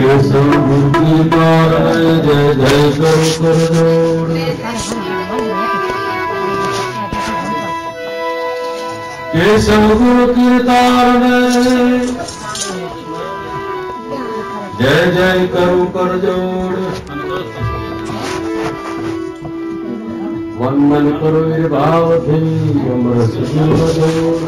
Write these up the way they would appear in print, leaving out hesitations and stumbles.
केशव गुरु की द्वार जय जय करो कर जोड़। केशव गुरु की तार जय जय करो कर जोड़। वंदन करो भाव थी अमृत जोड़।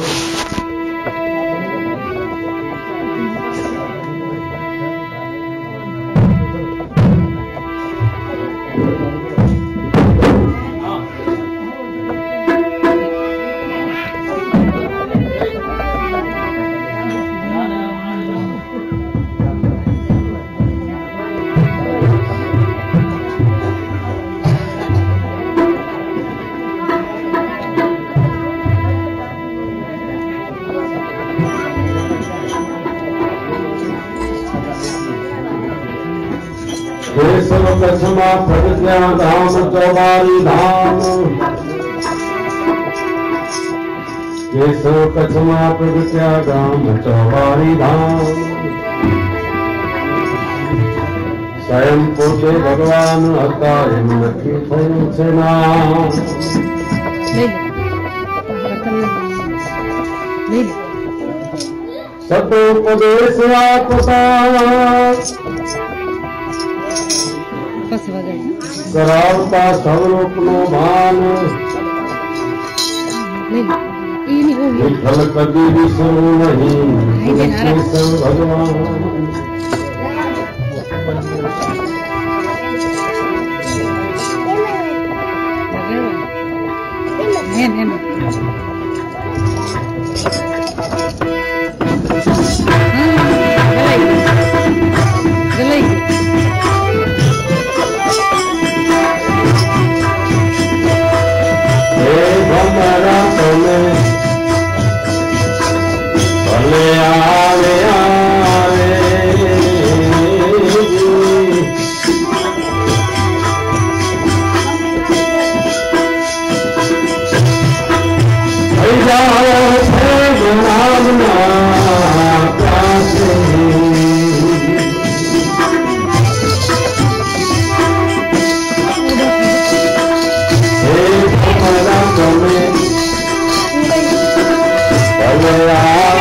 केशव कछमा प्रगट्या धाम चौबारी धाम। केशव कछमा प्रगट्या धाम चौबारी धाम। स्वयं पोते भगवान હતા એમ નક્કી થયું છે નામ। સતોપદેશ આપતા કરાવતા સૌલોકનો ભાન। વિઠ્ઠલ કદી વિસરું નહીં કેશવ ભગવાન। ભલે આવે આવે થઈ જાઓ છે ગુલાબના પ્યાસે। હે ભમરા તમે ભલે આવે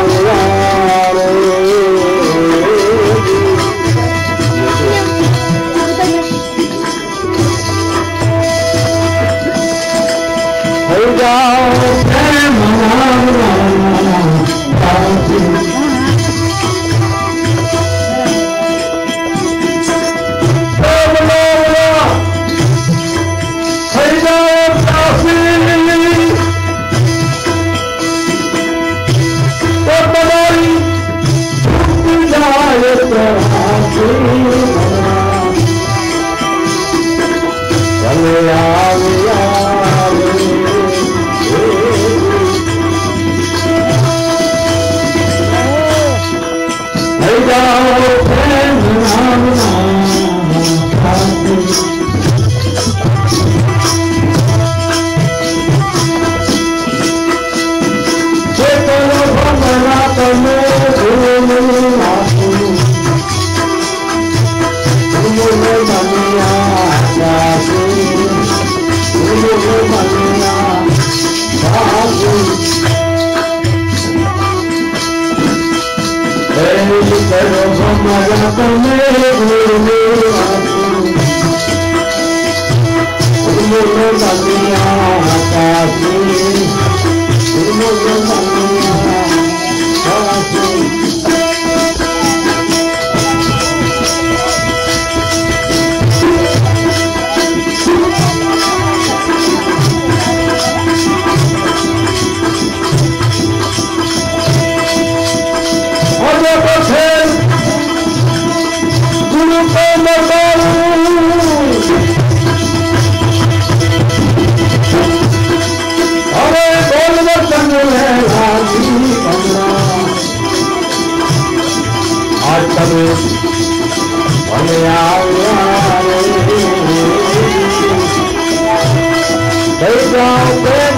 થઈ જાઓ પ્રેમ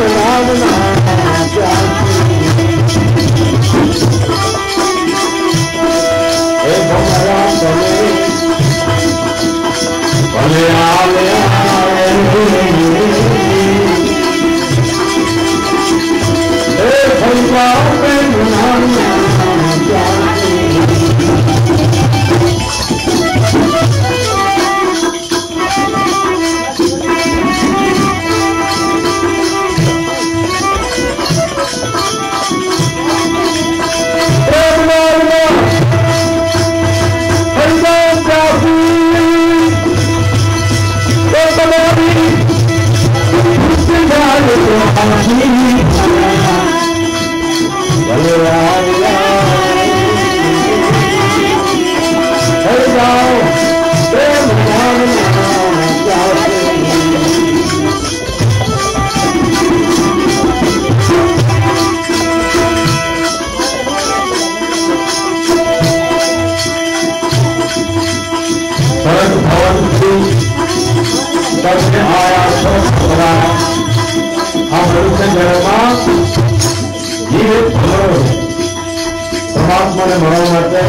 પરમાત્માને મળવા માટે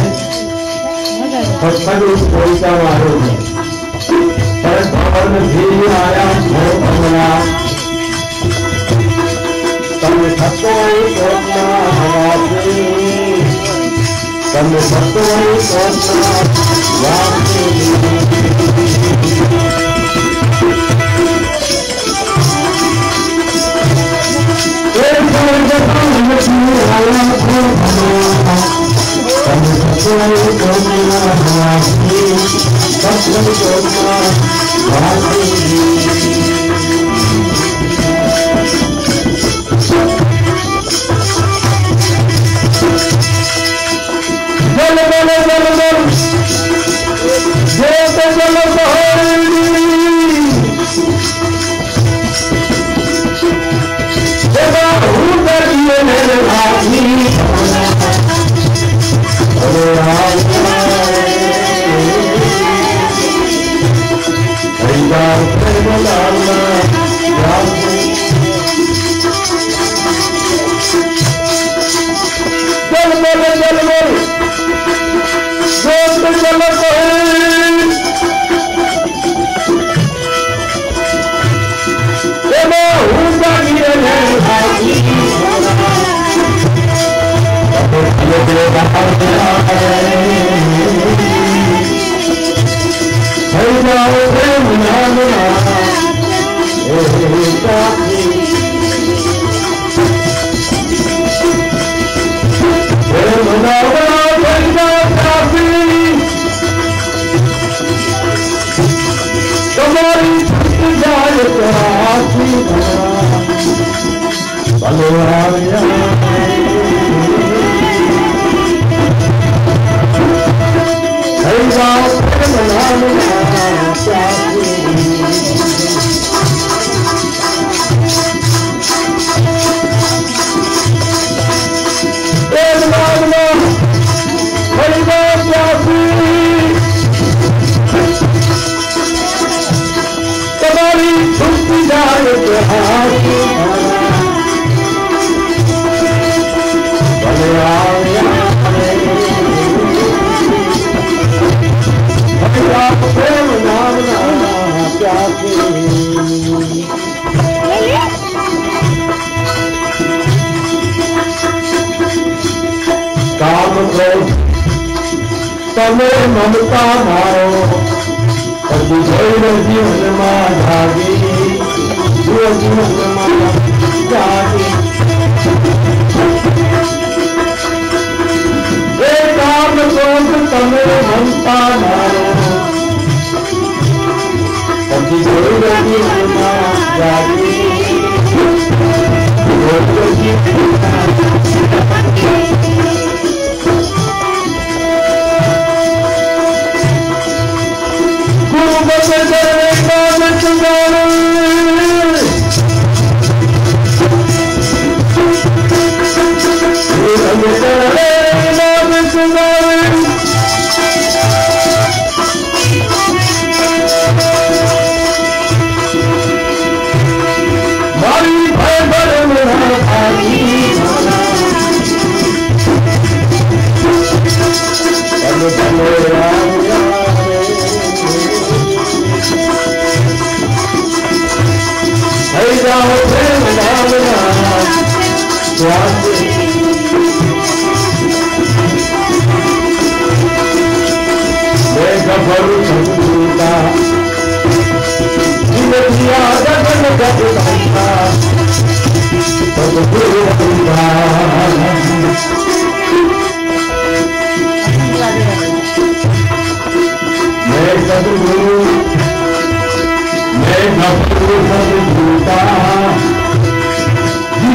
સત્સંગ પોઈચામાં આવ્યો છે. પણ ભગવાન ધીરે આયા ઘોર ભગવાન તમે સત્વય કોટના હવાથી તમે સત્વય કોટના વાથી તમે મમતા મારો પછી જીવનમાં જાગી જીવનમાં જાગી એ કામ ક્રોધ તમે મમતા મારો પછી જીવનમાં જાગી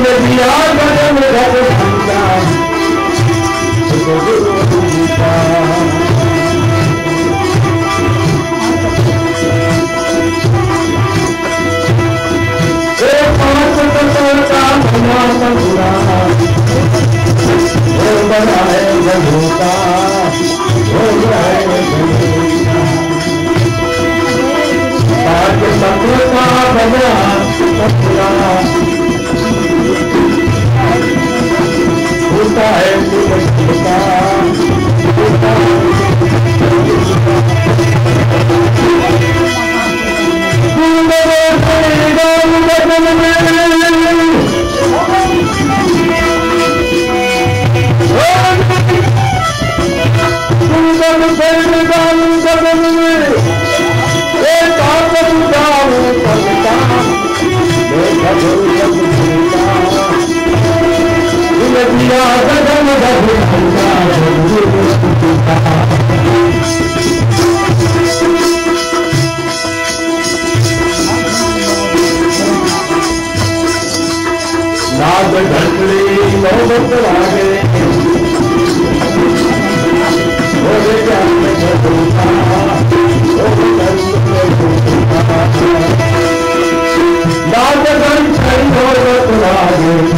दिया गगन घर भंगा पांच तत्व का बना बुरा वो बना है गधों वो है पांच तत्व का बना बुरा होता है नाग घंटली नौबत लागे नाग घंटली नौबत लागे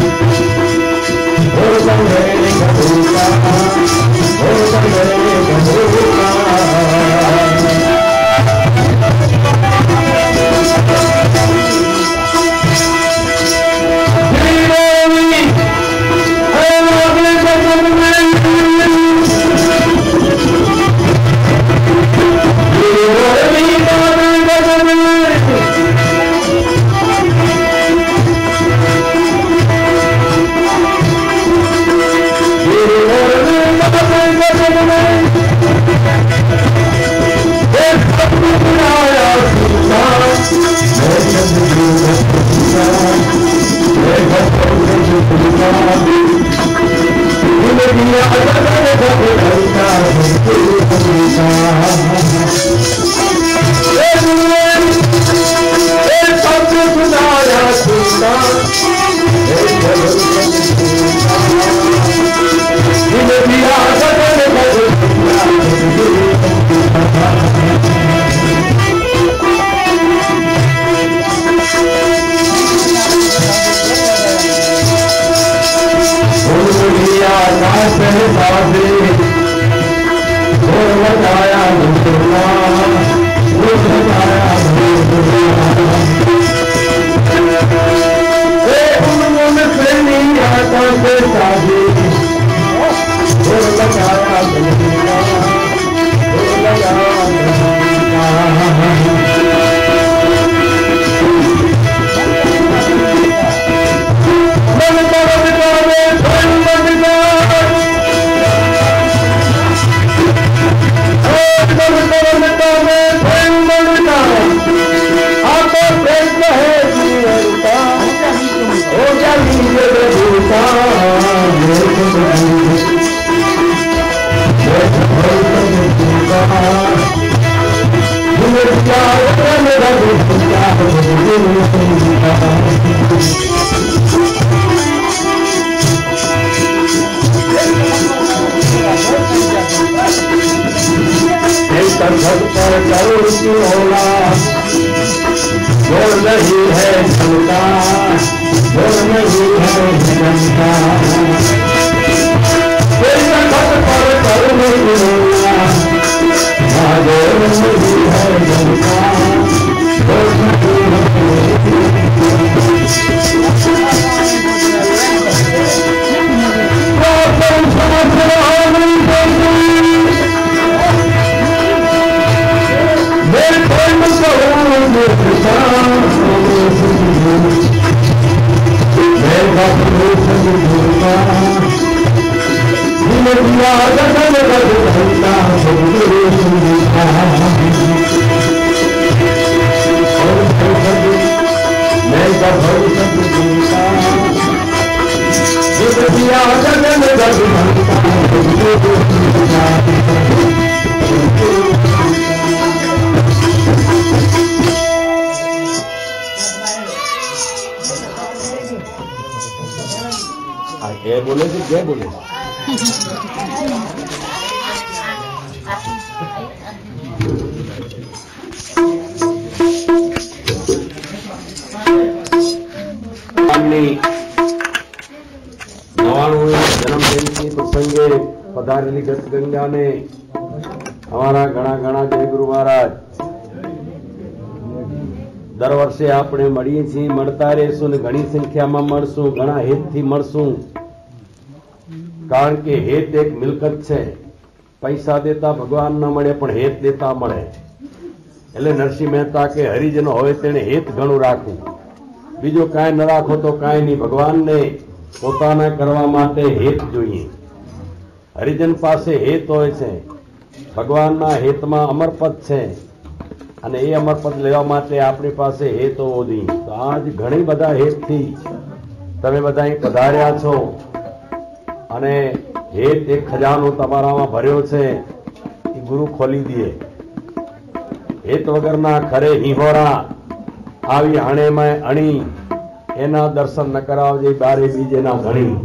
એ બોલે છે જે બોલે जन्मजयंती प्रसंगे पधारेली गत गंगा ने हमारा घना घना जय गुरु महाराज दर वर्षे आपणे मळीए छीए मळता रहेशुं ने घणी संख्यामां मळशुं घणा हेतथी मळशुं कारण के हेत एक मिलकत छे पैसा देता भगवान न मळे पण हेत देता मळे એટલે નરસિંહ મહેતા કે હરિજનો હોય તેને હેત ઘણું રાખવું બીજો કાંઈ ન રાખો તો કાંઈ નહીં ભગવાનને પોતાના કરવા માટે હેત જોઈએ હરિજન પાસે હેત હોય છે ભગવાનના હેતમાં અમરપદ છે અને એ અમરપદ લેવા માટે આપણી પાસે હેત હોવો જોઈએ તો આજ ઘણી બધા હેતથી તમે બધા અહીં પધાર્યા છો અને હેત એક ખજાનો તમારામાં ભર્યો છે એ ગુરુ ખોલી દે હેત વગરના ખરે હિહોરા આવી હણેમાં અણી એના દર્શન ન કરાવજે બારે બીજેના ધણી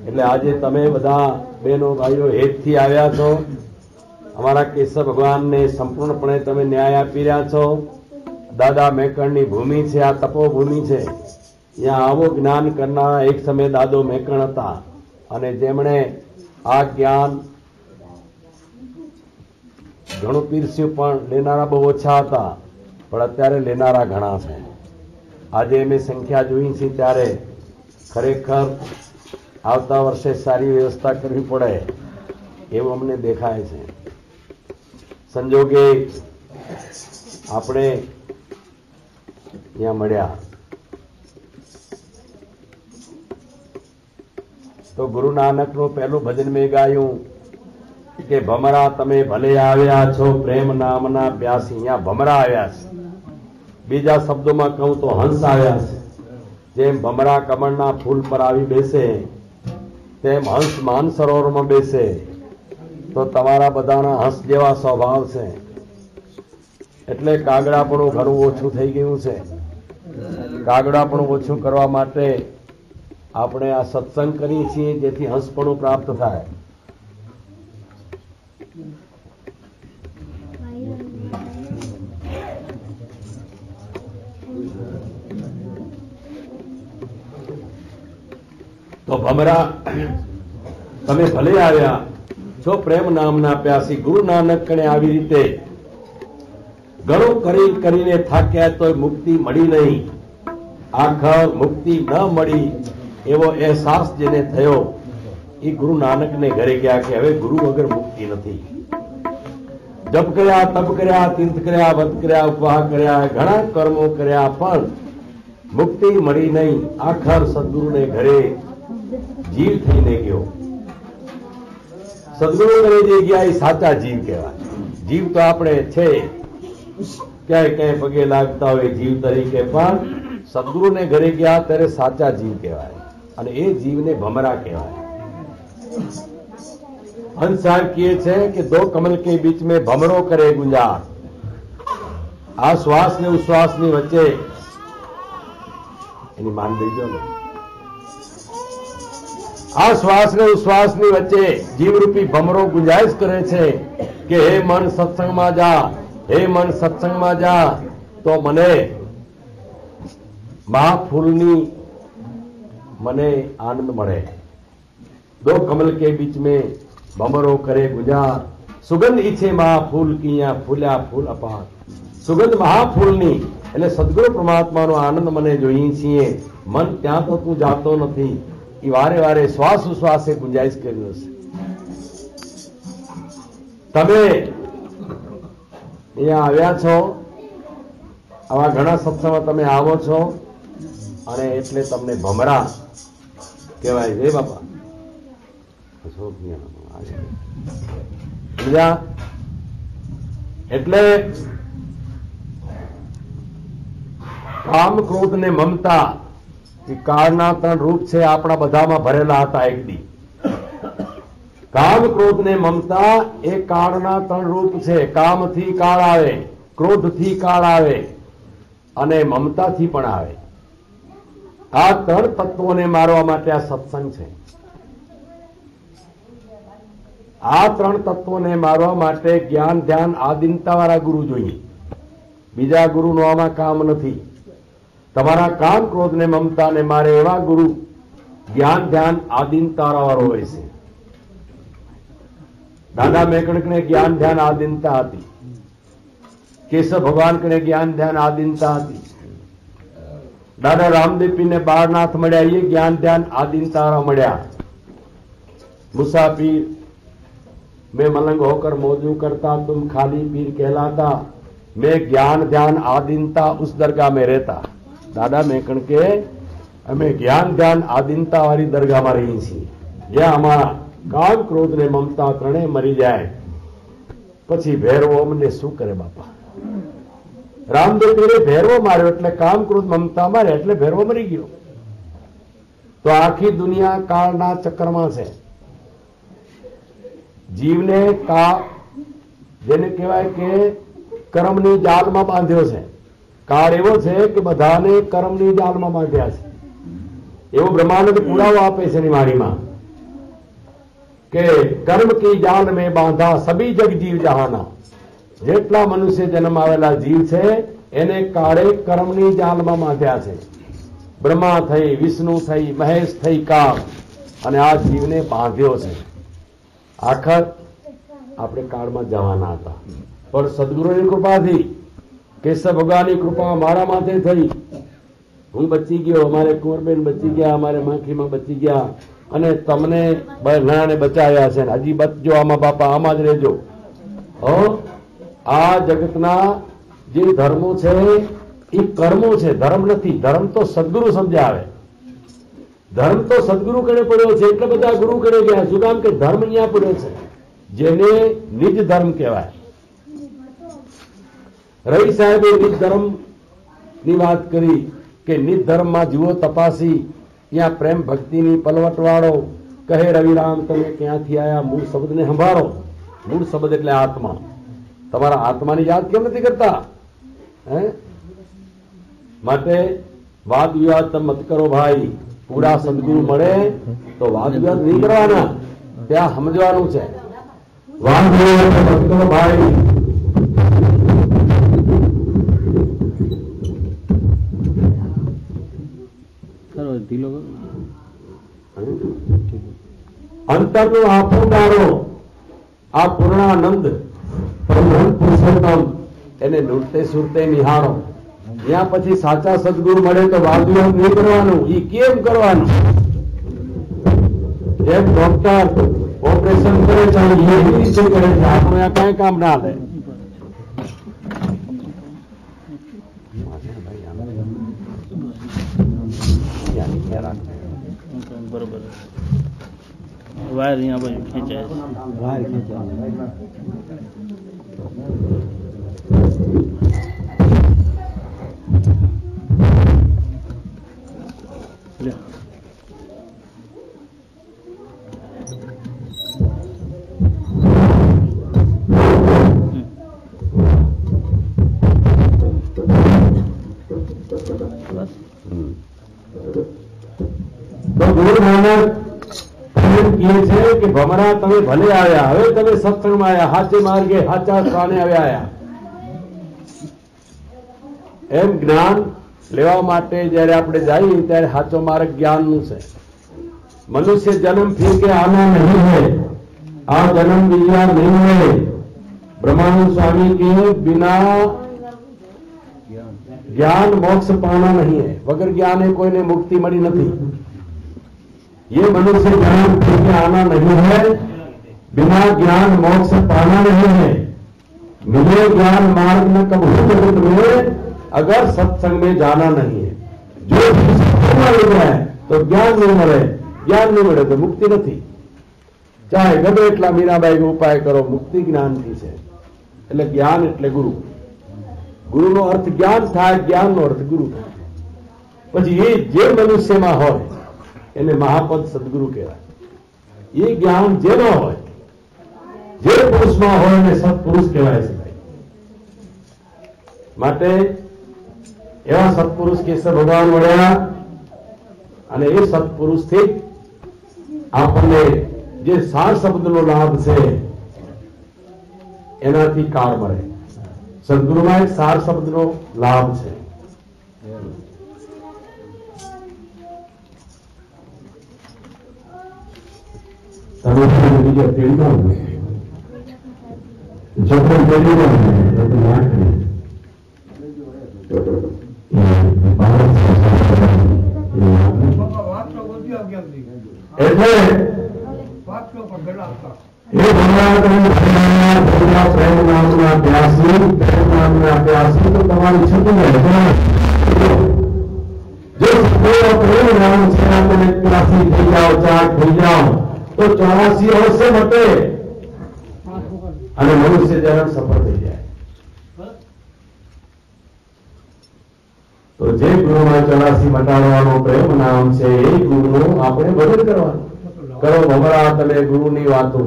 એટલે આજે તમે બધા બહેનો ભાઈઓ હેતથી આવ્યા છો અમારા કેશવ ભગવાનને સંપૂર્ણપણે તમે ન્યાય આપી રહ્યા છો દાદા મેકણની ભૂમિ છે આ તપોભૂમિ છે ત્યાં આવો જ્ઞાન કરનારા એક સમય દાદો મેકણ હતા અને જેમણે આ જ્ઞાન ઘણું પીરસ્યું પણ લેનારા બહુ ઓછા હતા પણ અત્યારે લેનારા ઘણા છે આજે અમે સંખ્યા જોઈ છે ત્યારે ખરેખર આવતા વર્ષે સારી વ્યવસ્થા કરવી પડે એવું અમને દેખાય છે સંજોગે આપણે ત્યાં મળ્યા તો ગુરુ નાનકનું પહેલું ભજન મેં ગાયું કે ભમરા તમે ભલે આવ્યા છો પ્રેમ નામના પ્યાસી અહીંયા ભમરા આવ્યા છે બીજા શબ્દોમાં કહું તો હંસ આવ્યા છે જેમ ભમરા કમળના ફૂલ પર આવી બેસે તેમ હંસ માનસરોવરમાં બેસે તો તમારા બધાના હંસ જેવા સ્વભાવ છે એટલે કાગડાપણું ઘણું ઓછું થઈ ગયું છે કાગડાપણું ઓછું કરવા માટે આપણે આ સત્સંગ કરીએ છીએ જેથી હંસપણું પ્રાપ્ત થાય તો ભમરા તમે ભલે આવ્યા છો પ્રેમ નામના પ્યાસી ગુરુ નાનક કણે આવી રીતે ઘણું કરી કરીને થાક્યા તો મુક્તિ મળી નહીં આખર મુક્તિ ન મળી એવો અહેસાસ જેને થયો એ ગુરુ નાનકને ઘરે ગયા કે હવે ગુરુ વગર મુક્તિ નથી જપ કર્યા તપ કર્યા તીર્થ કર્યા વ્રત કર્યા ઉપવાસ કર્યા ઘણા કર્મો કર્યા પણ મુક્તિ મળી નહીં આખર સદગુરુને ઘરે જીવ થઈને ગયો સદગુરુ ઘરે જે ગયા એ સાચા જીવ કહેવાય જીવ તો આપણે છે ક્યાંય ક્યાંય પગે લાગતા હોય જીવ તરીકે પણ સદગુરુને ઘરે ગયા ત્યારે સાચા જીવ કહેવાય અને એ જીવને ભમરા કહેવાય હંસ સાહેબ કહે છે કે दो कमल के बीच में भमरो करे गुंजार आ श्वास ने उश्वास ની વચ્ચે એની માન દેજો ને આ શ્વાસ ને ઉશ્વાસ ની વચ્ચે જીવરૂપી ભમરો ગુંજાઈશ કરે છે કે હે મન સત્સંગમાં જા હે મન સત્સંગમાં જા તો મને महाफूलनी मने आनंद मळे दो कमल के बीच में भमरो करे गुजार सुगंध इच्छे महाफूल की यहाँ फूल्या फूल अपार सुगंध महाफूलनी એટલે સદગુરુ પરમાત્માનો આનંદ મને જોઈએ છીએ મન ત્યાં તો તું જાતો નથી એ વારે વારે શ્વાસ ઉશ્વાસે ગુંજાઈશ કર્યું છે તમે અહીંયા આવ્યા છો આવા ઘણા સત્સંગમાં તમે આવો છો અને એટલે તમને ભમરા કહેવાય છે બાપા એટલે કામ ક્રોધ ને મમતા એ કાળના ત્રણ રૂપ છે આપણા બધામાં ભરેલા હતા એક દી કામ ક્રોધ ને મમતા એ કાળના ત્રણ રૂપ છે કામ થી કાળ આવે ક્રોધ થી કાળ આવે અને મમતા થી પણ આવે આ ત્રણ તત્વોને મારવા માટે આ સત્સંગ છે. આ ત્રણ તત્વોને મારવા માટે જ્ઞાન ધ્યાન આધીનતાવાળા ગુરુ જોઈએ. બીજા ગુરુનું આમાં કામ નથી. તમારા કામ ક્રોધ ને મમતા ને મારે એવા ગુરુ જ્ઞાન ધ્યાન આધીનતાવાળો હોય છે. દાદા મેકણકને જ્ઞાન ધ્યાન આધીનતા હતી. કેશવ ભગવાન કને જ્ઞાન ધ્યાન આધીનતા હતી. દાદા રામદેવપીને બારનાથ મળ્યા, એ જ્ઞાન ધ્યાન આધીનતા મળ્યા. મુસાફिर मैं मलंग होकर मौजू करता, तुम खाली पीर कहलाता, मैं ज्ञान ध्यान आधीनता उस दरगाह में रहता. दादा મેકણ કે અમે જ્ઞાન ધ્યાન આધીનતા વાળી દરગાહમાં રહીએ છીએ, જ્યાં અમારા કામ ક્રોધ ને મમતા ત્રણે મરી જાય. પછી ભેરવો અમને શું કરે બાપા? રામદેવ પીરે ભેરવો માર્યો એટલે કામ ક્રોધ મમતા માર્યા એટલે ભેરવો મરી ગયો. તો આખી દુનિયા કાળના ચક્રમાં છે. જીવને જેને કહેવાય કે કર્મની જાલમાં બાંધ્યો છે. કાળ એવો છે કે બધાને કર્મની જાલમાં બાંધ્યા છે. એવો બ્રહ્માનંદ પુરાવો આપે છે એની વાણીમાં કે કર્મ કી જાલ મેં બાંધા સભી જગ જીવ જહાના. જેટલા મનુષ્ય જન્મ આવેલા જીવ છે એને કાળે કર્મની જાલમાં બાંધ્યા છે. બ્રહ્મા થઈ, વિષ્ણુ થઈ, મહેશ થઈ, કામ, અને આ જીવને બાંધ્યો છે. આખર આપણે કાળમાં જવાના હતા, પણ સદગુરુની કૃપાથી, કેશવ ભગવાનની કૃપા મારા માથે થઈ. હું બચી ગયો, અમારે કુંવરબેન બચી ગયા, અમારે માખીમાં બચી ગયા, અને તમને ઘણાને બચાવ્યા છે. હજી બચજો આમાં બાપા, આમાં જ રહેજો. આ જગતના જે ધર્મો છે એ કર્મો છે, ધર્મ નથી. ધર્મ તો સદગુરુ સમજાવે. ધર્મ તો સદગુરુ કડે પડ્યો છે, એટલે બધા ગુરુ કડે ગયા. શું કામ કે ધર્મ અહીંયા પડ્યો છે, જેને નિજ ધર્મ કહેવાય. રવિ સાહેબે નિજ ધર્મ ની વાત કરી કે નિજ ધર્મમાં જુઓ તપાસી, ત્યાં પ્રેમ ભક્તિની પલવટ વાળો. કહે રવિરામ તમે ક્યાંથી આયા? મૂળ શબ્દને સંભાળો. મૂળ શબ્દ એટલે આત્મા. તમારા આત્માની યાદ કેમ નથી કરતા? માટે વાદ વિવાદ તમે મત કરો ભાઈ. પૂરા સદગુરુ મળે તો વાદ વિવાદ નહીં કરવાના, ત્યાં સમજવાનું છે. વાદ વિવાદ મત કરો ભાઈ. અંતરનું આપુંડારો આ પૂર્ણાનંદ પુરુષોત્તમ એને નૃત્ય સુરતે નિહાળો. ત્યાં પછી સાચા સદગુરુ મળે તો વાદ વિવાદ નહીં કરવાનું. એ કેમ કરવાનું? જેમ ડોક્ટર ઓપરેશન કરે છે એવી રીતે કરે છે, આપણે આ કઈ કામ ના લે. બરોબર. વાયર અહીંયા બાજુ ખેંચાય, વાયર ખેંચાય. કે ભમરા તમે ભલે આવ્યા, હવે તમે સત્સંગમાં આવ્યા, સાચે માર્ગે સાચા સ્થાને આવ્યા. એમ જ્ઞાન લેવા માટે જયારે આપણે જઈએ ત્યારે સાચો માર્ગ જ્ઞાનનું છે. મનુષ્ય જન્મ ફિર કે આના નહીં है, આ જન્મ दिया नहीं है. ब्रह्मानंद स्वामी के बिना ज्ञान मोक्ष पाना नहीं है. वगर ज्ञाने कोઈને મુક્તિ મળી નથી. ये मनुष्य जन्म फिर के आना नहीं है, बिना ज्ञान मोक्ष पाना नहीं है. मिले ज्ञान मार्ग में कभी जगत में, अगर सत्संग में जाना नहीं है. जो सत्संगમાં લઈ જાય તો જ્ઞાન નહીં મળે, જ્ઞાન નહીં મળે તો મુક્તિ નથી. ચાહે ગમે એટલા મીરાબાઈ ઉપાય કરો, મુક્તિ જ્ઞાનથી છે. એટલે જ્ઞાન એટલે ગુરુ. ગુરુનો અર્થ જ્ઞાન થાય, જ્ઞાનનો અર્થ ગુરુ થાય. પછી એ જે મનુષ્યમાં હોય એને મહાપદ સદગુરુ કહેવાય. એ જ્ઞાન જેનો હોય, જે પુરુષમાં હોય એને સત્પુરુષ કહેવાય છે. માટે એવા સત્પુરુષ કેશવ ભગવાન મળ્યા અને એ સત્પુરુષથી આપણને જે સાર શબ્દનો લાભ છે એનાથી કાળ મળે. સદગુરુમાં એક સાર શબ્દનો લાભ છે. તમે બીજા તેડમાં જબર તેડીમાં એટલે પ્રેમ નામના પ્યાસી તો તમારી છૂટી જાય. જો પ્રેમ નામ છે તમે પ્યાસી થઈ જાઓ, ચાક થઈ જાઓ તો 84 વર્ષે મટે અને મનુષ્ય જન્મ સફળ થઈ જાય. તો જે ગુરુમાં 84 મટાડવાનો પ્રેમ નામ છે એ ગુરુનું આપણે ભજન કરવાનું. કરો ભમરા તમે ગુરુની વાતો,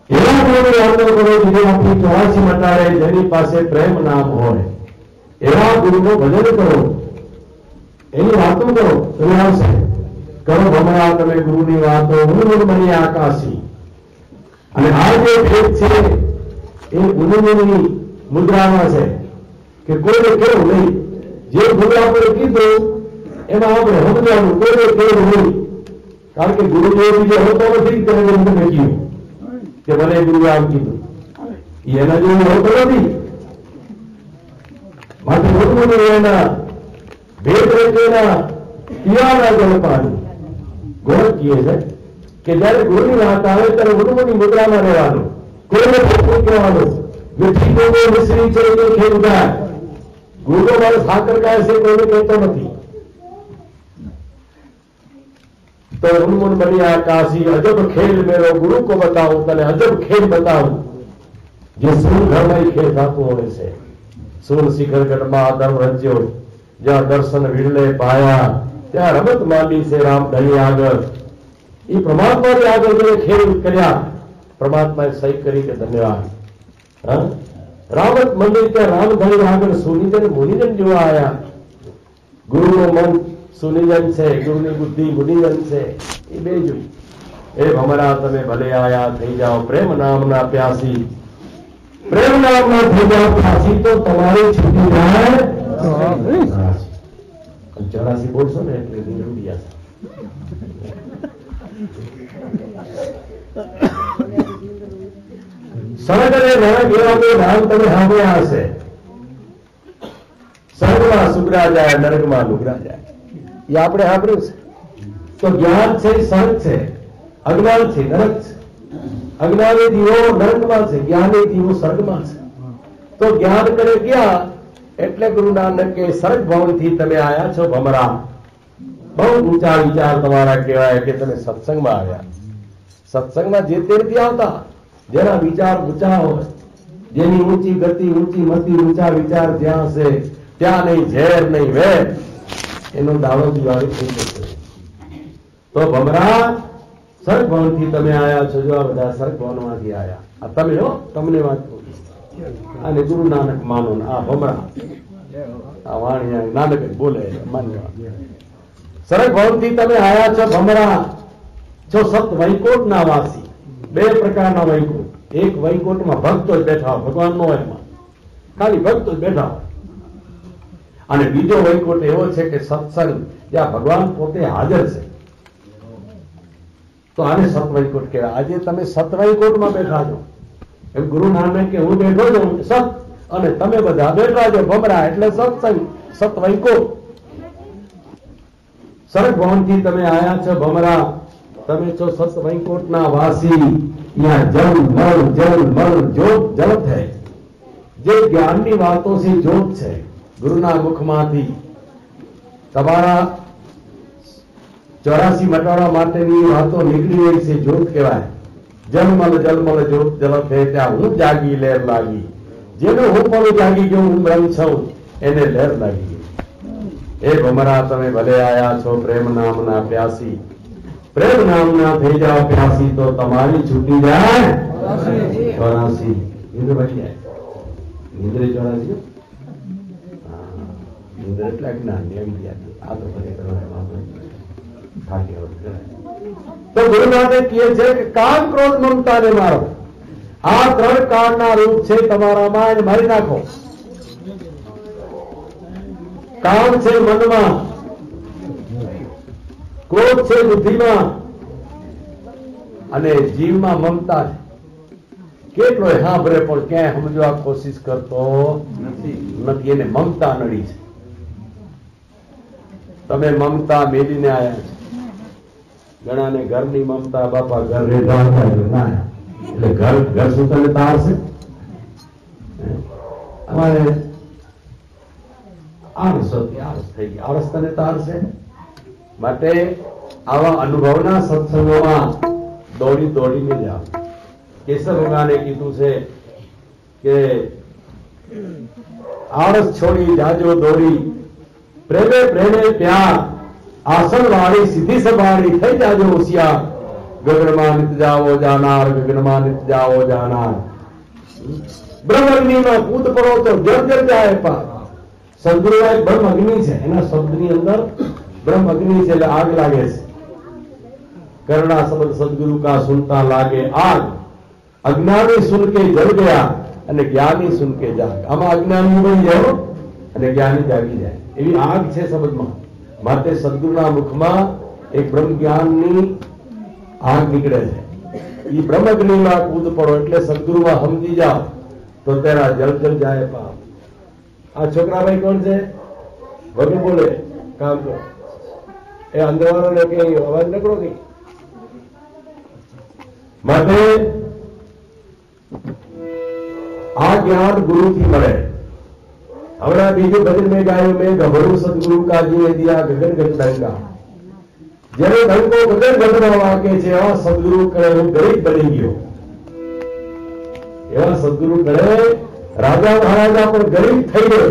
એવા ગુરુની વાતો કરો જેનાથી 84 મટાડે, જેની પાસે પ્રેમ નામ હોય એવા ગુરુનું ભજન કરો, એની વાતો કરો તો આવશે. કરો ભમરા તમે ગુરુની વાતો, ગુરુ બની આકાશી. અને આ જે ભેદ છે એ ગુરુની મુદ્રામાં છે કે કોઈને કેવું નહીં. જે ગુરુ આપણે કીધું એમાં આપણે સમજવાનું, કોઈને કેવું નહીં. કારણ કે ગુરુ જેવો બીજો હોતો નથી તેને તમે કીધું કે મને ગુરુ આમ કીધું, એના જેવું હોતો નથી. માટે ગુરુ એના ભેદ રચેના પીવાના જળપાની ગોળ કીએ છે કે જયારે ગુરુની વાત આવે ત્યારે ગુરુની મુદ્રામાં રહેવાનું, કોઈને પોતું કહેવાનું. મીઠી ગોળો મિશ્રી છે એ ખેલ ગાય, ગુરુ મારે સાકર ગાય છે કોઈને કહેતો નથી. તો ઉન્મુન બની આકાશી અજબ ખેલ મેરો ગુરુ કો બતાવું, તને અજબ ખેલ બતાવું જે સૂર ઘરમાં ખેલ થતું હોય છે. સૂર શિખરગઢમાં ધર્મ રચ્યો, જ્યાં દર્શન વિરલે પાયા, ત્યાં રમત માંડી છે રામ ધણી આગળ. એ પરમાત્માની આગળ જે ખેલ કર્યા, પરમાત્માએ સહી કરી કે ધન્યવાદ. રામત મંદિર ત્યાં રામ ધણી આગળ સુનિજન મુનિજન જોવા આવ્યા. ગુરુનું મન સુનિજન છે, ગુરુની બુદ્ધિ મુનિજન છે, એ બે જોઈ. એ ભમરા તમે ભલે આયા થઈ જાઓ પ્રેમ નામના પ્યાસી, પ્રેમ નામના થઈ જાઓ પ્યાસી તો તમારી છૂટી જાય. 84 બોલશો ને એટલે નીકળી જશે. સ્વર્ગ અને નરક એવા બે નામ તમે સાંભળ્યા હશે. સ્વર્ગમાં સુગરા જાય, નરકમાં લુગરા જાય, એ આપણે સાંભળ્યું છે. તો જ્ઞાન છે સ્વર્ગ છે, અજ્ઞાન છે નરક છે. અજ્ઞાની દીવો નરકમાં છે, જ્ઞાની દીવો સ્વર્ગમાં છે. તો જ્ઞાન કરે ક્યાં? એટલે ગુરુ નાનક કે સર્ગ ભવનથી તમે આયા છો ભમરા. બહુ ઊંચા વિચાર તમારા કહેવાય કે તમે સત્સંગમાં આવ્યા. સત્સંગમાં જે તેરથી આવતા, જેના વિચાર ઊંચા હોય, જેની ઊંચી ગતિ, ઊંચી મતિ, ઊંચા વિચાર જ્યાં છે ત્યાં નહીં ઝેર નહીં વેર, એનો દાડો દિવાળી થઈ જશે. તો ભમરા સર્ગ ભવનથી તમે આયા છો. જો આ બધા સર્ગ ભવનમાંથી આયા. આ તમે હો, તમને વાત કરું. અને ગુરુ નાનક માનો, આ ભમરા, આ વાણિયા નાનક બોલે માન્યા. સરગ ભવનથી તમે આયા છો ભમરા, છો સત વૈકુંઠ ના વાસી. બે પ્રકારના વૈકુંઠ. એક વૈકુંઠમાં ભક્તો જ બેઠા હોય, ભગવાન નો એમાં ખાલી ભક્તો જ બેઠા હોય. અને બીજો વૈકુંઠ એવો છે કે સત્સંગ, જ્યાં ભગવાન પોતે હાજર છે. તો આને સત વૈકુંઠ કહેવાય. આજે તમે સત વૈકુંઠમાં બેઠા છો. એમ ગુરુ નાનક કે હું બેઠો છું સત, અને તમે બધા બેઠા છો ભમરા, એટલે સત્સંગ, સત વૈકુંઠ. સરગ ભવનથી તમે આયા છો ભમરા, તમે છો સત વૈકુંઠના વાસી. यहाँ जल मल जोत जलत है. જે જ્ઞાનની વાતો છે જોત છે, ગુરુના મુખમાંથી તમારા 84 મટાડવા માટેની વાતો નીકળી રહી છે, જોત કહેવાય. જલમલ જોત જલત હે, ત્યાં હું જાગી લહેર લાગી. જેને હું પણ જાગી ગયો, હું બ્રહ્મ છું, એને લહેર લાગી ગઈ. એ ભમરા તમે ભલે આયા છો પ્રેમ નામના પ્યાસી. પ્રેમ નામના થઈ જાઓ પ્યાસી તો તમારી છૂટી જાય 84. નીંદર બાકી નીંદરે 84. અંદર એટલે જ્ઞાનની અવિદ્યાથી આ તો બધી કરવા થાકી તો ગુરુનાથે કહે છે કે કામ ક્રોધ મમતાને મારો. આ 3 કાળના રૂપ છે તમારામાં, એને મારી નાખો. કામ છે મનમાં, ક્રોધ છે બુદ્ધિમાં, અને જીવમાં મમતા છે. કેટલો સાંભળે પણ ક્યાંય સમજવા કોશિશ કરતો નથી. એને મમતા નડી છે. તમે મમતા મેલીને આયા છો. ઘણાને ઘરની મમતા, બાપા ઘર રેતા હતા એટલે ઘર શું તને તારશે? અમારે આળસ થઈ ગઈ, આળસ તને તારશે. માટે આવા અનુભવના સત્સંગોમાં દોડી દોડીને જાઓ. કેશવ ભગવાને કીધું છે કે આળસ છોડી જાજો દોડી, પ્રેમે પ્રેમે પ્યાર, આસન વાળી સીધી સંભાળી, થઈ જાજો હોશિયાર. ગગનમાં નિત જાવો જાનાર, ગગનમાં નિત જાવો જાનાર. બ્રહ્મ અગ્નિમાં કૂદ પડો તો જર જાય પાર. સદગુરુ એક બ્રહ્મ અગ્નિ છે, એના શબ્દની અંદર બ્રહ્મ અગ્નિ છે એટલે આગ લાગે છે. करना शब्द सदगुरु का सुनता लागे आग, अज्ञानी सुन के जल गया અને જ્ઞાની સુન કે જાગ. આમાં અજ્ઞાની બની જાય અને જ્ઞાની જાગી જાય એવી આગ છે શબ્દમાં. માટે સદગુરુના મુખમાં એક બ્રહ્મ જ્ઞાનની આગ નીકળે છે. એ બ્રહ્મ અગ્નિમાં કૂદ પડો એટલે સદગુરુમાં સમજી જાઓ તો તેરા જલ જાય પાપ. આ છોકરાભાઈ કોણ છે? વધુ બોલે કામ કરો એ અંદરવાળો ને કઈ અવાજ નકરો કઈ. માટે આ જ્ઞાન गुरु થી મળે. हमारा बीजू भजन में गायों में गभरू सदगुरु का जी ने दिया गगन गज डंका. जेने डंको गगन गजवा वाके છે એવા સદગુરુ કરે હું ગરીબ બની ગયો. એવા સદગુરુ કરે રાજા મહારાજા પણ ગરીબ થઈ ગયે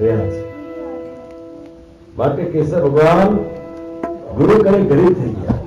રહ્યા છે. માટે કેશવ ભગવાન ગુરુ કરે ગરીબ થઈ ગયા.